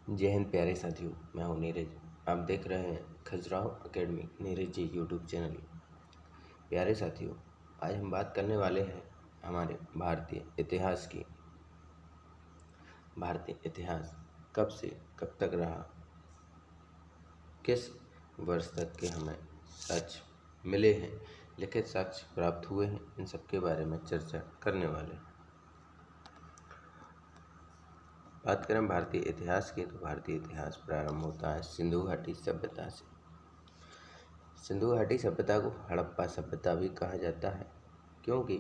जय हिंद प्यारे साथियों, मैं हूं नीरज। आप देख रहे हैं Khajuraho academy Neeraj ji YouTube channel. प्यारे साथियों, आज हम बात करने वाले हैं हमारे भारतीय इतिहास की। भारतीय इतिहास कब से कब तक रहा, किस वर्ष तक के हमें साक्ष्य मिले हैं, लिखित साक्ष्य प्राप्त हुए हैं, इन सब के बारे में चर्चा करने वाले हैं। बात करें भारतीय इतिहास की, तो भारतीय इतिहास प्रारंभ होता है सिंधु घाटी सभ्यता से। सिंधु घाटी सभ्यता को हड़प्पा सभ्यता भी कहा जाता है, क्योंकि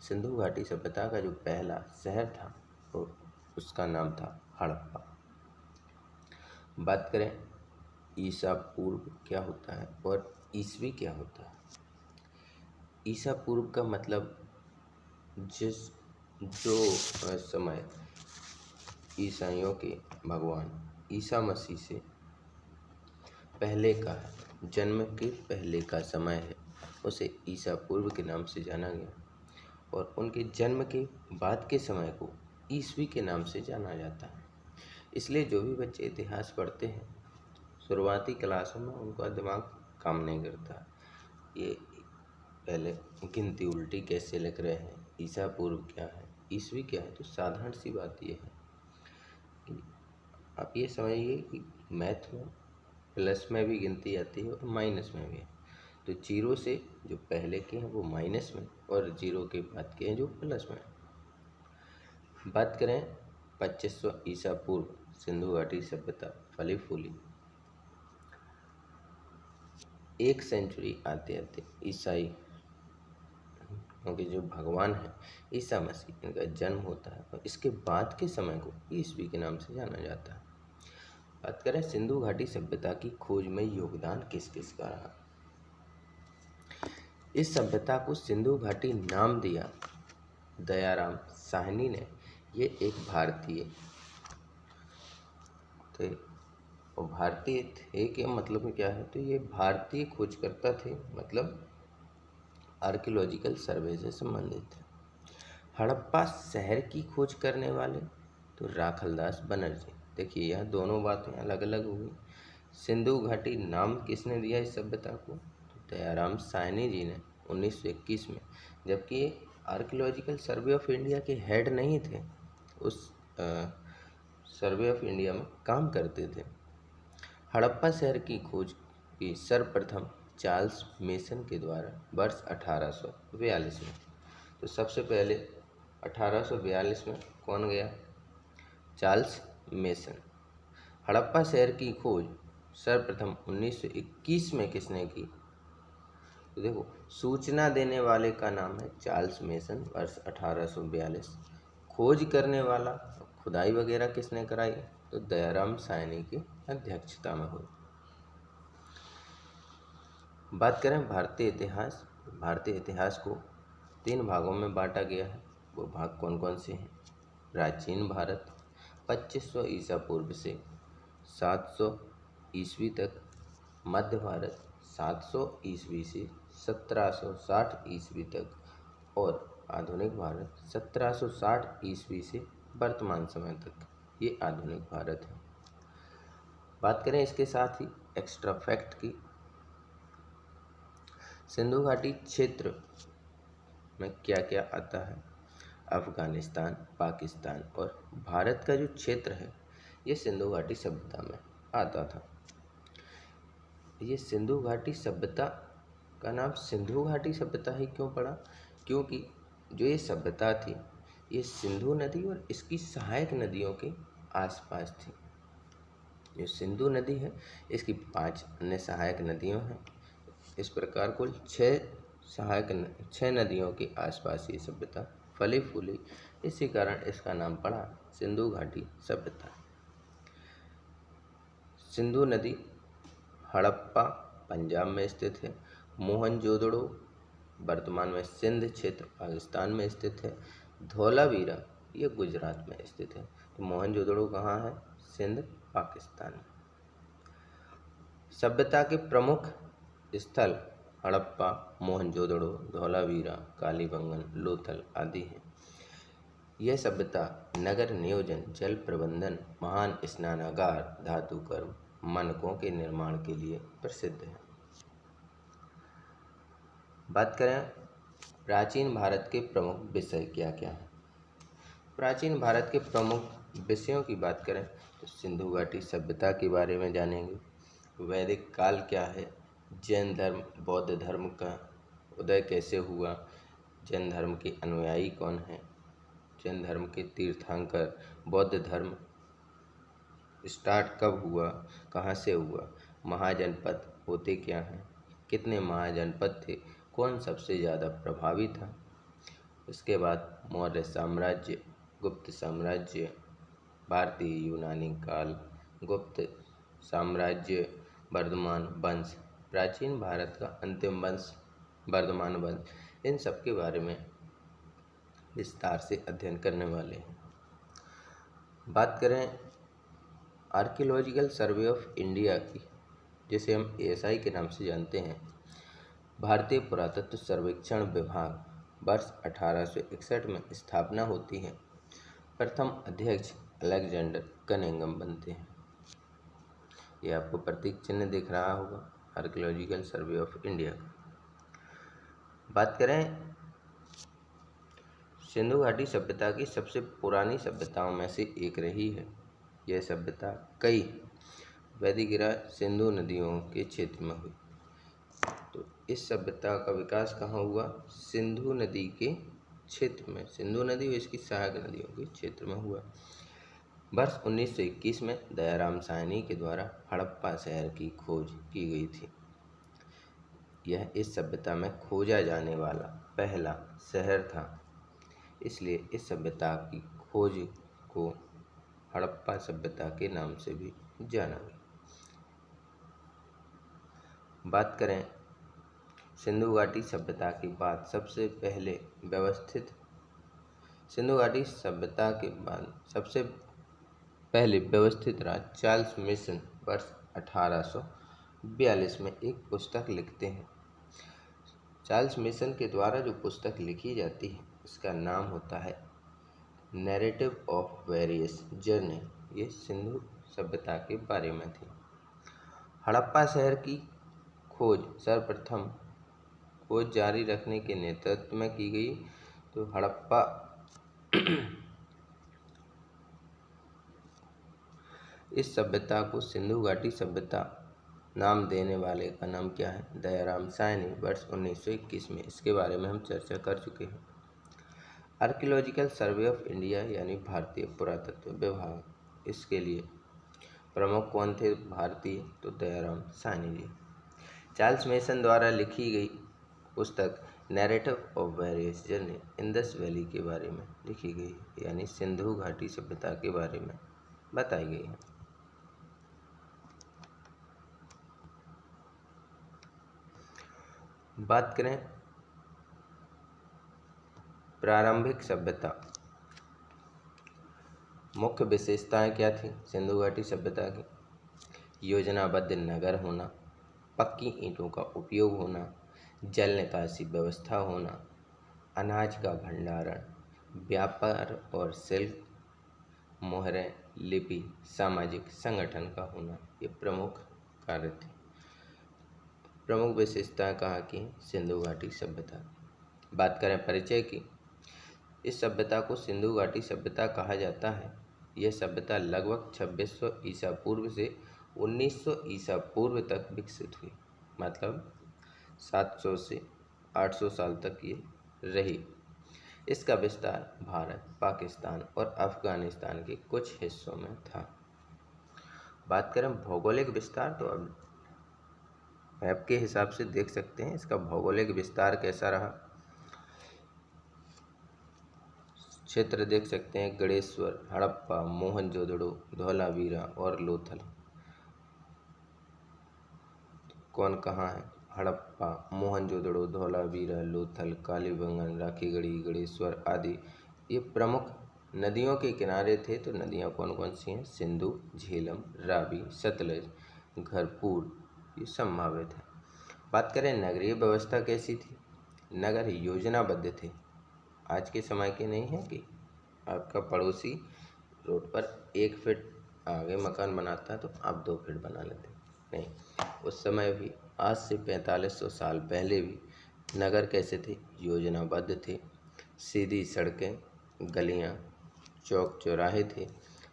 सिंधु घाटी सभ्यता का जो पहला शहर था वो उसका नाम था हड़प्पा। बात करें ईसा पूर्व क्या होता है और ईसवी क्या होता है। ईसा पूर्व का मतलब जो समय ईसाइयों के भगवान ईसा मसीह से पहले का है, जन्म के पहले का समय है, उसे ईसा पूर्व के नाम से जाना गया। और उनके जन्म के बाद के समय को ईसवी के नाम से जाना जाता है। इसलिए जो भी बच्चे इतिहास पढ़ते हैं, शुरुआती क्लासों में उनका दिमाग काम नहीं करता। ये पहले गिनती उल्टी कैसे लिख रहे हैं, ईसा पूर्व क्या है, ईसवी क्या है। तो साधारण सी बात ये है कि आप ये समझिए कि मैथ में प्लस में भी गिनती आती है और माइनस में भी है। तो जीरो से जो पहले के हैं वो माइनस में, और जीरो के बाद के हैं जो प्लस में। बात करें 2500 ईसा पूर्व, सिंधु घाटी सभ्यता फली फूली। 1 सेंचुरी आते आते ईसाई, क्योंकि जो भगवान है ईसा मसीह, इनका जन्म होता है और इसके बाद के समय को ईसवी के नाम से जाना जाता है। बात करें सिंधु घाटी सभ्यता की खोज में योगदान किस किस का रहा। इस सभ्यता को सिंधु घाटी नाम दिया दयाराम साहनी ने। ये एक भारतीय थे, और भारतीय थे के मतलब क्या है, तो ये भारतीय खोजकर्ता थे, मतलब आर्कियोलॉजिकल सर्वे से संबंधित थे। हड़प्पा शहर की खोज करने वाले तो राखलदास बनर्जी। देखिए यह दोनों बातें अलग अलग हुई। सिंधु घाटी नाम किसने दिया इस सभ्यता को, तो दयाराम साहनी जी ने 1921 में, जबकि ये आर्कियोलॉजिकल सर्वे ऑफ इंडिया के हेड नहीं थे, उस सर्वे ऑफ इंडिया में काम करते थे। हड़प्पा शहर की खोज की सर्वप्रथम चार्ल्स मेसन के द्वारा वर्ष 1842 में। तो सबसे पहले 1842 में कौन गया, चार्ल्स मेसन। हड़प्पा शहर की खोज सर्वप्रथम 1921 में किसने की, तो देखो सूचना देने वाले का नाम है चार्ल्स मेसन, वर्ष 1842। खोज करने वाला, खुदाई वगैरह किसने कराई, तो दयाराम साहनी की अध्यक्षता में हुई। बात करें भारतीय इतिहास, भारतीय इतिहास को 3 भागों में बांटा गया है। वो भाग कौन कौन से हैं। प्राचीन भारत 2500 ईसा पूर्व से 700 ईस्वी तक, मध्य भारत 700 ईस्वी से 1760 ईस्वी तक, और आधुनिक भारत 1760 ईस्वी से वर्तमान समय तक। ये आधुनिक भारत है। बात करें इसके साथ ही एक्स्ट्रा फैक्ट की, सिंधु घाटी क्षेत्र में क्या क्या आता है। अफगानिस्तान, पाकिस्तान और भारत का जो क्षेत्र है ये सिंधु घाटी सभ्यता में आता था। ये सिंधु घाटी सभ्यता का नाम सिंधु घाटी सभ्यता ही क्यों पड़ा, क्योंकि जो ये सभ्यता थी ये सिंधु नदी और इसकी सहायक नदियों के आसपास थी। जो सिंधु नदी है इसकी 5 अन्य सहायक नदियों हैं। इस प्रकार कुल 6 नदियों के आसपास ये सभ्यता फली फूली, इसी कारण इसका नाम पड़ा सिंधु घाटी सभ्यता। सिंधु नदी हड़प्पा पंजाब में स्थित है। मोहनजोदड़ो वर्तमान में सिंध क्षेत्र पाकिस्तान में स्थित है। धौलावीरा ये गुजरात में स्थित है। तो मोहनजोदड़ो कहाँ है, सिंध पाकिस्तान में। सभ्यता के प्रमुख स्थल हड़प्पा, मोहनजोदड़ो, धौलावीरा, कालीबंगन, लोथल आदि हैं। यह सभ्यता नगर नियोजन, जल प्रबंधन, महान स्नानागार, धातु कर्म, मानकों के निर्माण के लिए प्रसिद्ध है। बात करें प्राचीन भारत के प्रमुख विषय क्या क्या हैं। प्राचीन भारत के प्रमुख विषयों की बात करें तो सिंधु घाटी सभ्यता के बारे में जानेंगे, वैदिक काल क्या है, जैन धर्म बौद्ध धर्म का उदय कैसे हुआ, जैन धर्म के अनुयायी कौन हैं, जैन धर्म के तीर्थंकर, बौद्ध धर्म स्टार्ट कब हुआ, कहाँ से हुआ, महाजनपद होते क्या हैं, कितने महाजनपद थे, कौन सबसे ज़्यादा प्रभावी था। उसके बाद मौर्य साम्राज्य, गुप्त साम्राज्य, भारतीय यूनानी काल, गुप्त साम्राज्य, वर्धमान वंश, प्राचीन भारत का अंतिम वंश वर्धमान वंश, इन सब के बारे में विस्तार से अध्ययन करने वाले हैं। बात करें आर्कियोलॉजिकल सर्वे ऑफ इंडिया की, जिसे हम ASI के नाम से जानते हैं, भारतीय पुरातत्व सर्वेक्षण विभाग वर्ष 1861 में स्थापना होती है। प्रथम अध्यक्ष अलेक्जेंडर कनिंघम बनते हैं। ये आपको प्रतीक चिन्ह दिख रहा होगा आर्कियोलॉजिकल सर्वे ऑफ इंडिया का। बात करें सिंधु घाटी सभ्यता की सबसे पुरानी सभ्यताओं में से एक रही है। यह सभ्यता कई वैदिक राज सिंधु नदियों के क्षेत्र में हुई। तो इस सभ्यता का विकास कहाँ हुआ, सिंधु नदी के क्षेत्र में, सिंधु नदी और इसकी सहायक नदियों के क्षेत्र में हुआ। वर्ष 1921 में दयाराम साहनी के द्वारा हड़प्पा शहर की खोज की गई थी। यह इस सभ्यता में खोजा जाने वाला पहला शहर था, इसलिए इस सभ्यता की खोज को हड़प्पा सभ्यता के नाम से भी जाना गया। बात करें सिंधु घाटी सभ्यता के बाद सबसे पहले व्यवस्थित, सिंधु घाटी सभ्यता के बाद सबसे पहले व्यवस्थित राज्य चार्ल्स मिशन वर्ष 1842 में एक पुस्तक लिखते हैं। चार्ल्स मिशन के द्वारा जो पुस्तक लिखी जाती है इसका नाम होता है नैरेटिव ऑफ वेरियस जर्नी। ये सिंधु सभ्यता के बारे में थी। हड़प्पा शहर की खोज सर्वप्रथम खोज जारी रखने के नेतृत्व में की गई। तो हड़प्पा इस सभ्यता को सिंधु घाटी सभ्यता नाम देने वाले का नाम क्या है, दयाराम साहनी वर्ष 1921 में। इसके बारे में हम चर्चा कर चुके हैं। आर्कियोलॉजिकल सर्वे ऑफ इंडिया यानी भारतीय पुरातत्व विभाग, इसके लिए प्रमुख कौन थे भारतीय, तो दयाराम साहनी जी। चार्ल्स मेसन द्वारा लिखी गई पुस्तक narrative of various journey Indus valley के बारे में लिखी गई है, यानी सिंधु घाटी सभ्यता के बारे में बताई गई है। बात करें प्रारंभिक सभ्यता, मुख्य विशेषताएं क्या थी सिंधु घाटी सभ्यता की, योजनाबद्ध नगर होना, पक्की ईंटों का उपयोग होना, जल निकासी व्यवस्था होना, अनाज का भंडारण, व्यापार और शिल्प, मोहरें, लिपि, सामाजिक संगठन का होना, ये प्रमुख कार्य थे। प्रमुख विशेषताएं कहाँ की, सिंधु घाटी सभ्यता। बात करें परिचय की, इस सभ्यता को सिंधु घाटी सभ्यता कहा जाता है। यह सभ्यता लगभग 2600 ईसा पूर्व से 1900 ईसा पूर्व तक विकसित हुई, मतलब 700 से 800 साल तक ये रही। इसका विस्तार भारत, पाकिस्तान और अफगानिस्तान के कुछ हिस्सों में था। बात करें भौगोलिक विस्तार, तो अब मैप के हिसाब से देख सकते हैं इसका भौगोलिक विस्तार कैसा रहा। क्षेत्र देख सकते हैं गणेश्वर, हड़प्पा, मोहनजोदड़ो, धौलावीरा और लोथल। कौन कहाँ है, हड़प्पा, मोहनजोदड़ो, धौलावीरा, लोथल, कालीबंगन, राखीगढ़ी, गणेश्वर आदि ये प्रमुख नदियों के किनारे थे। तो नदियाँ कौन कौन सी हैं, सिंधु, झेलम, रावी, सतलज, घरपूर, ये संभावित है। बात करें नगरीय व्यवस्था कैसी थी, नगर योजनाबद्ध थे, आज के समय के नहीं है कि आपका पड़ोसी रोड पर 1 फीट आगे मकान बनाता है तो आप 2 फीट बना लेते हैं। नहीं, उस समय भी आज से 4500 साल पहले भी नगर कैसे थे? योजनाबद्ध थे। सीधी सड़कें, गलियां, चौक चौराहे थे।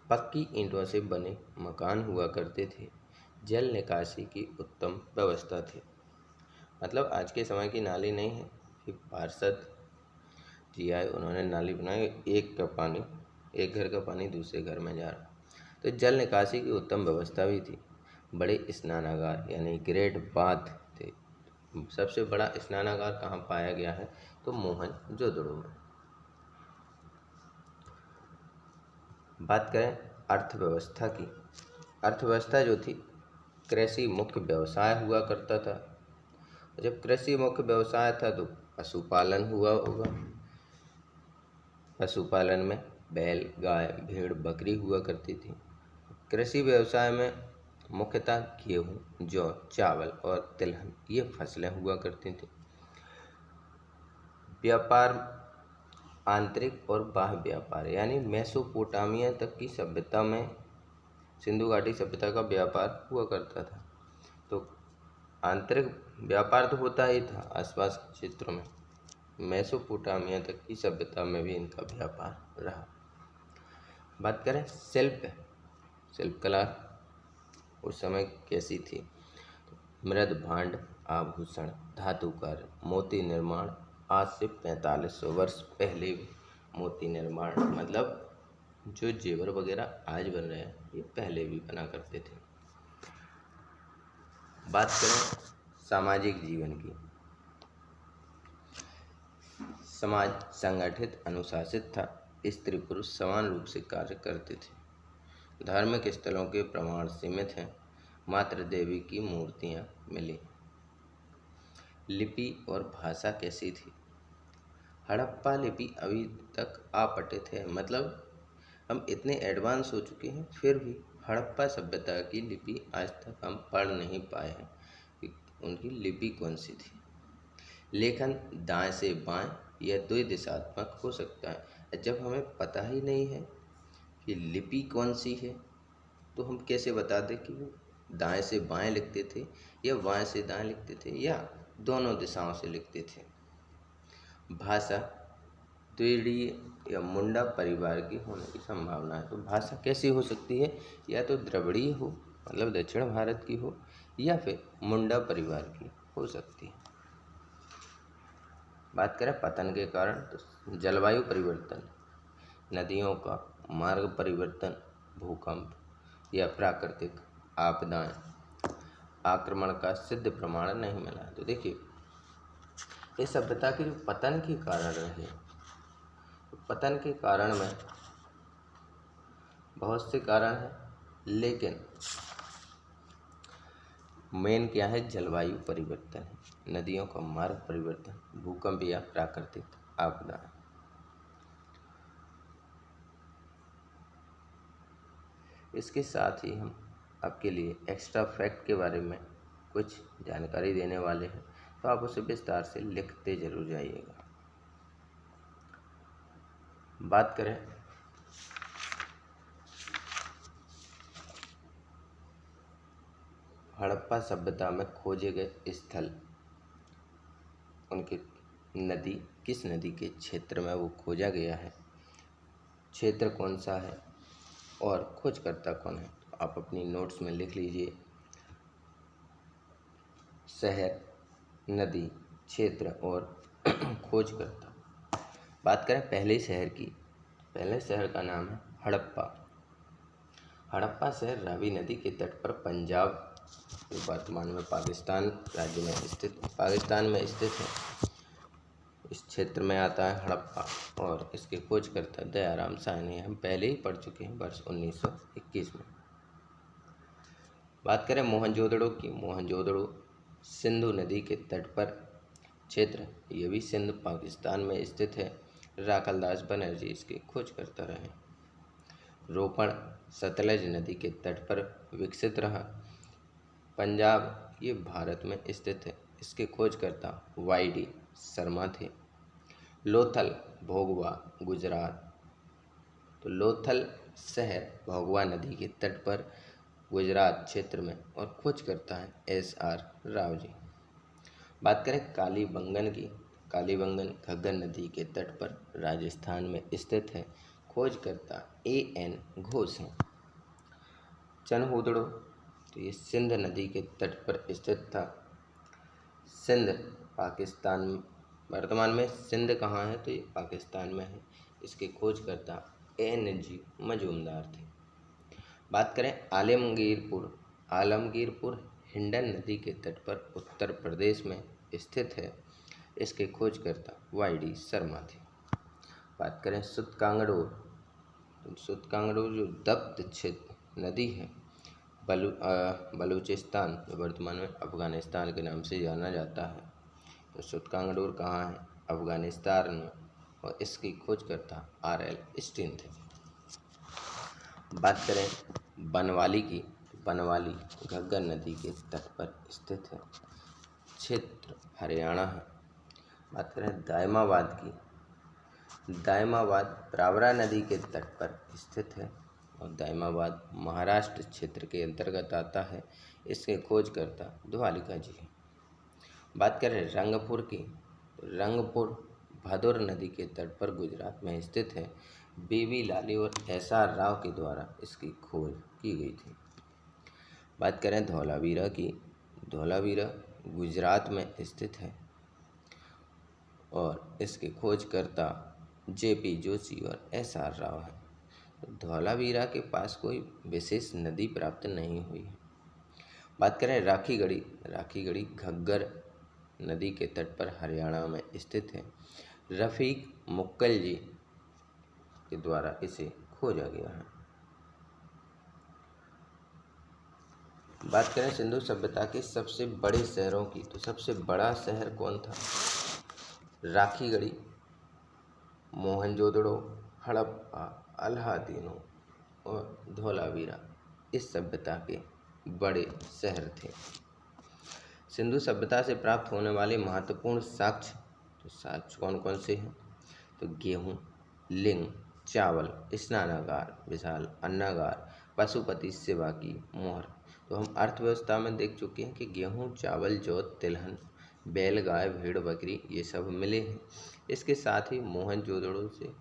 पक्की ईंटों से बने मकान हुआ करते थे। जल निकासी की उत्तम व्यवस्था थी। मतलब आज के समय की नाली नहीं है कि पार्षद जी आए, उन्होंने नाली बनाई, एक घर का पानी दूसरे घर में जा रहा। तो जल निकासी की उत्तम व्यवस्था भी थी। बड़े स्नानागार यानी ग्रेट बाथ थे। सबसे बड़ा स्नानागार कहाँ पाया गया है? तो मोहनजोदड़ो में। बात करें अर्थव्यवस्था की। अर्थव्यवस्था जो थी, कृषि मुख्य व्यवसाय हुआ करता था। जब कृषि मुख्य व्यवसाय था तो पशुपालन हुआ होगा। पशुपालन में बैल, गाय, भेड़, बकरी हुआ करती थी। कृषि व्यवसाय में मुख्यतः गेहूँ, जौ, चावल और तिलहन ये फसलें हुआ करती थी। व्यापार आंतरिक और बाह्य व्यापार यानी मेसोपोटामिया तक की सभ्यता में सिंधु घाटी सभ्यता का व्यापार हुआ करता था। तो आंतरिक व्यापार तो होता ही था आसपास के क्षेत्रों में। मेसोपोटामिया तक की सभ्यता में भी इनका व्यापार रहा। बात करें शिल्पकला उस समय कैसी थी? मृद भांड, आभूषण, धातु कार्य, मोती निर्माण। आज से 4500 वर्ष पहले भी मोती निर्माण, मतलब जो जेवर वगैरह आज बन रहे हैं ये पहले भी बना करते थे। बात करें सामाजिक जीवन की। समाज संगठित, अनुशासित था। स्त्री पुरुष समान रूप से कार्य करते थे। धार्मिक स्थलों के प्रमाण सीमित हैं। मात्र देवी की मूर्तियां मिली। लिपि और भाषा कैसी थी? हड़प्पा लिपि अभी तक अपठित है। मतलब हम इतने एडवांस हो चुके हैं फिर भी हड़प्पा सभ्यता की लिपि आज तक हम पढ़ नहीं पाए हैं कि उनकी लिपि कौन सी थी। लेखन दाएं से बाएं या द्विदिशात्मक हो सकता है। जब हमें पता ही नहीं है कि लिपि कौन सी है तो हम कैसे बता दें कि वो दाएं से बाएं लिखते थे या बाएं से दाएं लिखते थे या दोनों दिशाओं से लिखते थे। भाषा द्विड़ीय या मुंडा परिवार की होने की संभावना है। तो भाषा कैसी हो सकती है? या तो द्रविड़ीय हो, मतलब दक्षिण भारत की हो, या फिर मुंडा परिवार की हो सकती है। बात करें पतन के कारण, तो जलवायु परिवर्तन, नदियों का मार्ग परिवर्तन, भूकंप या प्राकृतिक आपदाएं। आक्रमण का सिद्ध प्रमाण नहीं मिला। तो देखिए, इस सभ्यता के जो पतन के कारण रहे, तो पतन के कारण में बहुत से कारण हैं, लेकिन मेन क्या है? जलवायु परिवर्तन है, नदियों का मार्ग परिवर्तन, भूकंप या प्राकृतिक आपदा। इसके साथ ही हम आपके लिए एक्स्ट्रा फैक्ट के बारे में कुछ जानकारी देने वाले हैं, तो आप उसे विस्तार से लिखते जरूर जाइएगा। बात करें हड़प्पा सभ्यता में खोजे गए स्थल, उनके नदी, किस नदी के क्षेत्र में वो खोजा गया है, क्षेत्र कौन सा है और खोजकर्ता कौन है, तो आप अपनी नोट्स में लिख लीजिए। शहर, नदी, क्षेत्र और खोजकर्ता। बात करें पहले शहर की। पहले शहर का नाम है हड़प्पा। हड़प्पा शहर रावी नदी के तट पर पंजाब, वर्तमान में पाकिस्तान राज्य में स्थित, पाकिस्तान में स्थित है, इस क्षेत्र में आता है हड़प्पा। और इसके खोजकर्ता दयाराम साहनी हम पहले ही पढ़ चुके हैं वर्ष 1921 में। बात करें मोहनजोदड़ो की। मोहनजोदड़ो सिंधु नदी के तट पर क्षेत्र, ये भी सिंध पाकिस्तान में स्थित है। राखलदास बनर्जी इसके खोजकर्ता रहे। रोपण सतलज नदी के तट पर विकसित रहा। पंजाब ये भारत में स्थित है, इसके खोजकर्ता YD शर्मा थे। लोथल भोगवा गुजरात, तो लोथल शहर भोगवा नदी के तट पर गुजरात क्षेत्र में और खोज करता है एस.आर. राव जी। बात करें कालीबंगन की, कालीबंगन घग्गर नदी के तट पर राजस्थान में स्थित है, खोज करता ए.एन. घोष हैं। चनहुदड़ो, तो ये सिंध नदी के तट पर स्थित था। सिंध पाकिस्तान, वर्तमान में सिंध कहाँ है, तो ये पाकिस्तान में है। इसके खोज करता एन.जी. मजूमदार थे। बात करें आलमगीरपुर, आलमगीरपुर हिंडन नदी के तट पर उत्तर प्रदेश में स्थित है। इसके खोज करता वाई.डी. शर्मा थे। बात करें सुतकांगड़ोर, तो सुतकांगड़ोर जो दप्त क्षेत्र नदी है बलूचिस्तान, जो वर्तमान में अफगानिस्तान के नाम से जाना जाता है, तो सुतकांगड़ोर कहाँ है, अफगानिस्तान में, और इसकी खोज करता आर.एल. स्टीन थे। बात करें बनवाली की, बनवाली घग्गर नदी के तट पर स्थित है, क्षेत्र हरियाणा है। बात करें दायमाबाद की, दायमाबाद प्रावरा नदी के तट पर स्थित है और दायमाबाद महाराष्ट्र क्षेत्र के अंतर्गत आता है। इसके खोज करता द्वालिका जी हैं। बात करें रंगपुर की, तो रंगपुर भदोर नदी के तट पर गुजरात में स्थित है। बी.वी. लाली और एस.आर. राव के द्वारा इसकी खोज की गई थी। बात करें धौलावीरा की, धौलावीरा गुजरात में स्थित है और इसके खोजकर्ता जे.पी. जोशी और एस.आर. राव हैं। धौलावीरा के पास कोई विशेष नदी प्राप्त नहीं हुई है। बात करें राखीगढ़ी, राखीगढ़ी घग्गर नदी के तट पर हरियाणा में स्थित है। रफीक मुक्कल जी के द्वारा इसे खोजा गया है। बात करें सिंधु सभ्यता के सबसे बड़े शहरों की, तो सबसे बड़ा शहर कौन था, राखीगढ़ी, मोहनजोदड़ो, हड़प्पा, अलाहादीनो और धौलावीरा इस सभ्यता के बड़े शहर थे। सिंधु सभ्यता से प्राप्त होने वाले महत्वपूर्ण साक्ष्य, तो साक्ष्य कौन कौन से हैं, तो गेहूँ, लिंग, चावल, स्नानागार, विशाल अन्नागार, पशुपति सेवा की मोहर। तो हम अर्थव्यवस्था में देख चुके हैं कि गेहूँ, चावल, जोत, तिलहन, बैल, गाय, भेड़, बकरी ये सब मिले हैं। इसके साथ ही मोहनजोदड़ो से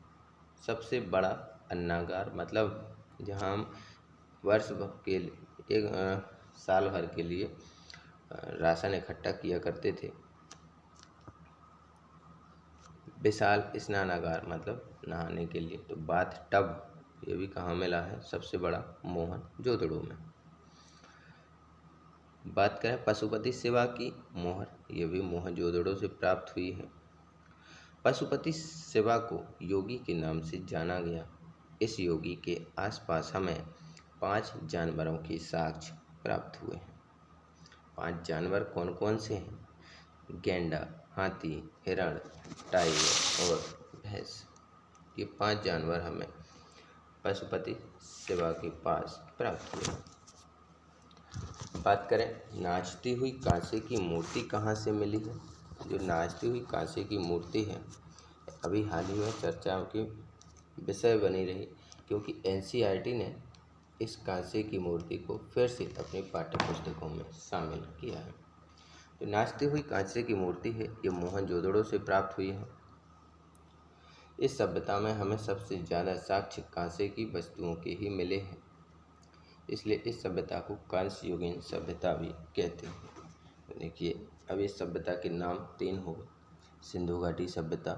सबसे बड़ा अन्नागार, मतलब जहाँ हम वर्ष भर के लिए साल भर के लिए राशन इकट्ठा किया करते थे। विशाल स्नानागार मतलब नहाने के लिए, तो बाथ टब ये भी कहाँ मिला है, सबसे बड़ा मोहनजोदड़ो में। बात करें पशुपति सेवा की मोहर, ये भी मोहनजोदड़ो से प्राप्त हुई है। पशुपति सेवा को योगी के नाम से जाना गया। इस योगी के आसपास हमें 5 जानवरों के साक्ष्य प्राप्त हुए हैं। 5 जानवर कौन कौन से हैं, गैंडा, हाथी, हिरण, टाइगर और भैंस। ये 5 जानवर हमें पशुपति सेवा के पास प्राप्त हुए। बात करें नाचती हुई कांसे की मूर्ति कहाँ से मिली है। जो नाचती हुई कांसे की मूर्ति है अभी हाल ही में चर्चा की विषय बनी रही, क्योंकि एनसीईआरटी ने इस कांसे की मूर्ति को फिर से अपनी पाठ्य पुस्तकों में शामिल किया है। तो नाचती हुई कांसे की मूर्ति है, ये मोहनजोदड़ो से प्राप्त हुई है। इस सभ्यता में हमें सबसे ज़्यादा साक्ष्य कांसे की वस्तुओं के ही मिले हैं, इसलिए इस सभ्यता को कांस्य युगीन सभ्यता भी कहते हैं। देखिए अब इस सभ्यता के नाम 3 हो गए, सिंधु घाटी सभ्यता,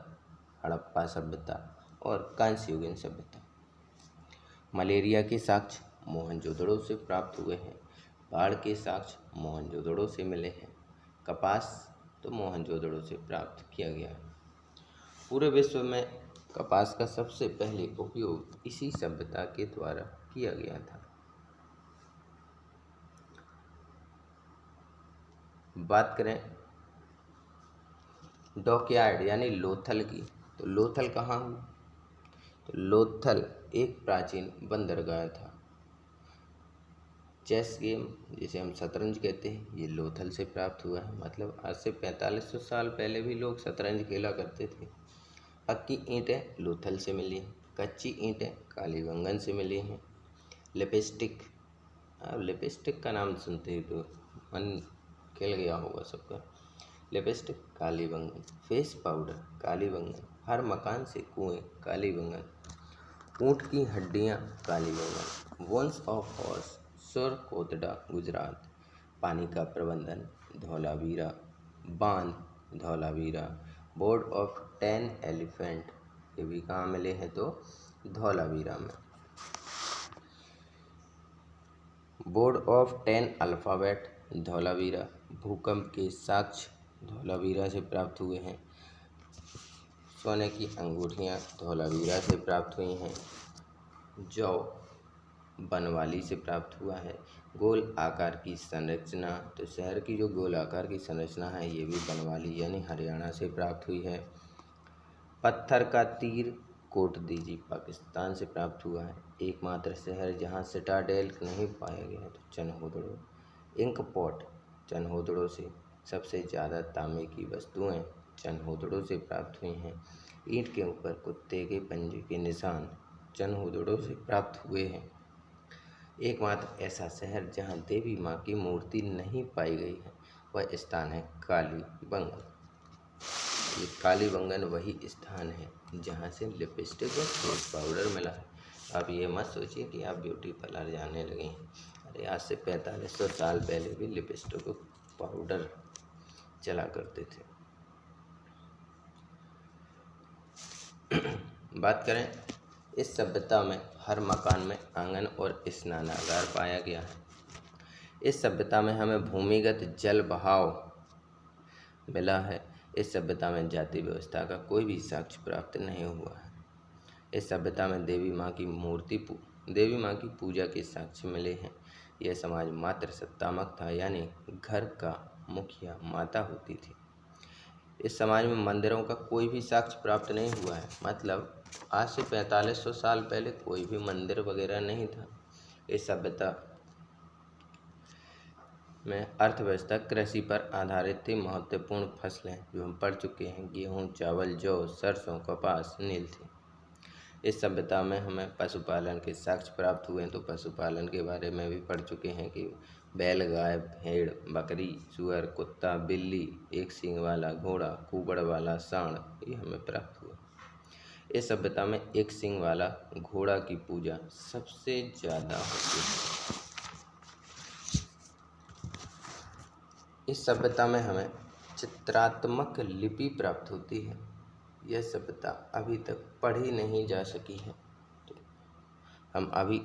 हड़प्पा सभ्यता और कांस्य युगीन सभ्यता। मलेरिया के साक्ष्य मोहनजोदड़ो से प्राप्त हुए हैं। बाढ़ के साक्ष्य मोहनजोदड़ो से मिले हैं। कपास तो मोहनजोदड़ो से प्राप्त किया गया है। पूरे विश्व में कपास का सबसे पहले उपयोग इसी सभ्यता के द्वारा किया गया था। बात करें डॉकयार्ड यानी लोथल की, तो लोथल कहाँ हुई, तो लोथल एक प्राचीन बंदरगाह था। चेस गेम जिसे हम शतरंज कहते हैं, ये लोथल से प्राप्त हुआ है। मतलब आज से 4500 साल पहले भी लोग शतरंज खेला करते थे। पक्की ईंटें लोथल से मिली हैं। कच्ची ईंटें कालीबंगन से मिली हैं। लिपस्टिक, अब लिपस्टिक का नाम सुनते ही तो मन खिल गया होगा सबका। Lipstick Kalibangan. Face powder Kalibangan. हर मकान से कुएं कालीबंगन। ऊँट की हड्डियाँ Kalibangan. Bones of horse Surkotada Gujarat. पानी का प्रबंधन धौलावीरा। बांध धौलावीरा। बोर्ड ऑफ 10 एलिफेंट, ये भी कहाँ मिले हैं तो धौलावीरा में। Board of 10 alphabet Dholavira. भूकंप के साक्ष्य धौलावीरा से प्राप्त हुए हैं। सोने की अंगूठियाँ धौलावीरा से प्राप्त हुई हैं। जौ बनवाली से प्राप्त हुआ है। गोल आकार की संरचना, तो शहर की जो गोल आकार की संरचना है ये भी बनवाली यानी हरियाणा से प्राप्त हुई है। पत्थर का तीर कोटदीजी पाकिस्तान से प्राप्त हुआ है। एकमात्र शहर जहां सिटाडेल नहीं पाया गया है तो चनहोदड़ो। इंक पॉट चनहोदड़ो से। सबसे ज़्यादा तांबे की वस्तुएं चनहोदड़ो से प्राप्त हुई हैं। ईंट के ऊपर कुत्ते के पंजे के निशान चनहोदड़ो से प्राप्त हुए हैं। एकमात्र ऐसा शहर जहां देवी माँ की मूर्ति नहीं पाई गई है वह स्थान है कालीबंगन। ये कालीबंगन वही स्थान है जहाँ से लिपस्टिक और फेस पाउडर मिला है। आप ये मत सोचिए कि आप ब्यूटी पार्लर जाने लगे हैं। अरे आज से 4500 साल पहले भी लिपस्टिक और पाउडर चला करते थे। बात करें, इस सभ्यता में हर मकान में आंगन और स्नानागार पाया गया है। इस सभ्यता में हमें भूमिगत जल बहाव मिला है। इस सभ्यता में जाति व्यवस्था का कोई भी साक्ष्य प्राप्त नहीं हुआ है। इस सभ्यता में देवी माँ की पूजा के साक्ष्य मिले हैं। यह समाज मात्र सत्तामक था, यानी घर का मुखिया माता होती थी। इस समाज में मंदिरों का कोई भी साक्ष्य प्राप्त नहीं हुआ है, मतलब आज से 4500 साल पहले कोई भी मंदिर वगैरह नहीं था। इस सभ्यता में अर्थव्यवस्था कृषि पर आधारित थी। महत्वपूर्ण फसलें जो हम पढ़ चुके हैं गेहूँ, चावल, जौ, सरसों, कपास, नील थी। इस सभ्यता में हमें पशुपालन के साक्ष्य प्राप्त हुए हैं, तो पशुपालन के बारे में भी पढ़ चुके हैं कि बैल, गाय, भेड़, बकरी, सुअर, कुत्ता, बिल्ली, एक सींग वाला घोड़ा, कुबड़ वाला सांड, ये हमें प्राप्त हुआ। इस सभ्यता में एक सींग वाला घोड़ा की पूजा सबसे ज़्यादा होती है। इस सभ्यता में हमें चित्रात्मक लिपि प्राप्त होती है। यह सभ्यता अभी तक पढ़ी नहीं जा सकी है, तो हम अभी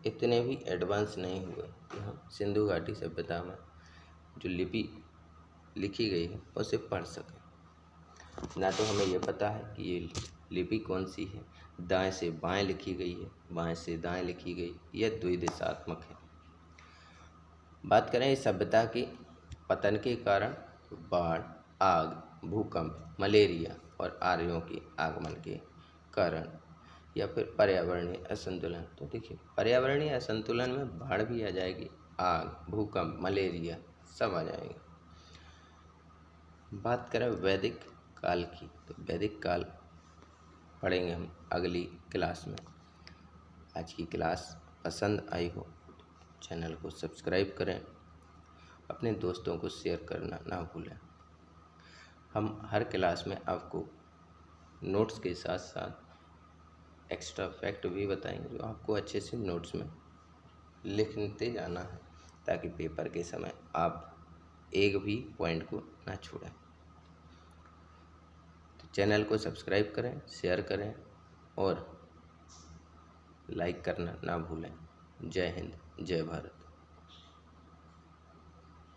इतने भी एडवांस नहीं हुए कि हम सिंधु घाटी सभ्यता में जो लिपि लिखी गई है उसे पढ़ सकें। ना तो हमें यह पता है कि ये लिपि कौन सी है, दाएं से बाएं लिखी गई है, बाएं से दाएं लिखी गई, यह द्विदिशात्मक है। बात करें इस सभ्यता की पतन के कारण, बाढ़, आग, भूकंप, मलेरिया और आर्यों के आगमन के कारण, या फिर पर्यावरणीय असंतुलन, तो देखिए पर्यावरणीय असंतुलन में बाढ़ भी आ जाएगी, आग, भूकंप, मलेरिया सब आ जाएगा। बात करें वैदिक काल की, तो वैदिक काल पढ़ेंगे हम अगली क्लास में। आज की क्लास पसंद आई हो चैनल को सब्सक्राइब करें, अपने दोस्तों को शेयर करना ना भूलें। हम हर क्लास में आपको नोट्स के साथ साथ एक्स्ट्रा फैक्ट भी बताएंगे जो आपको अच्छे से नोट्स में लिखते जाना है, ताकि पेपर के समय आप एक भी पॉइंट को ना छोड़ें। तो चैनल को सब्सक्राइब करें, शेयर करें और लाइक करना ना भूलें। जय हिंद, जय भारत।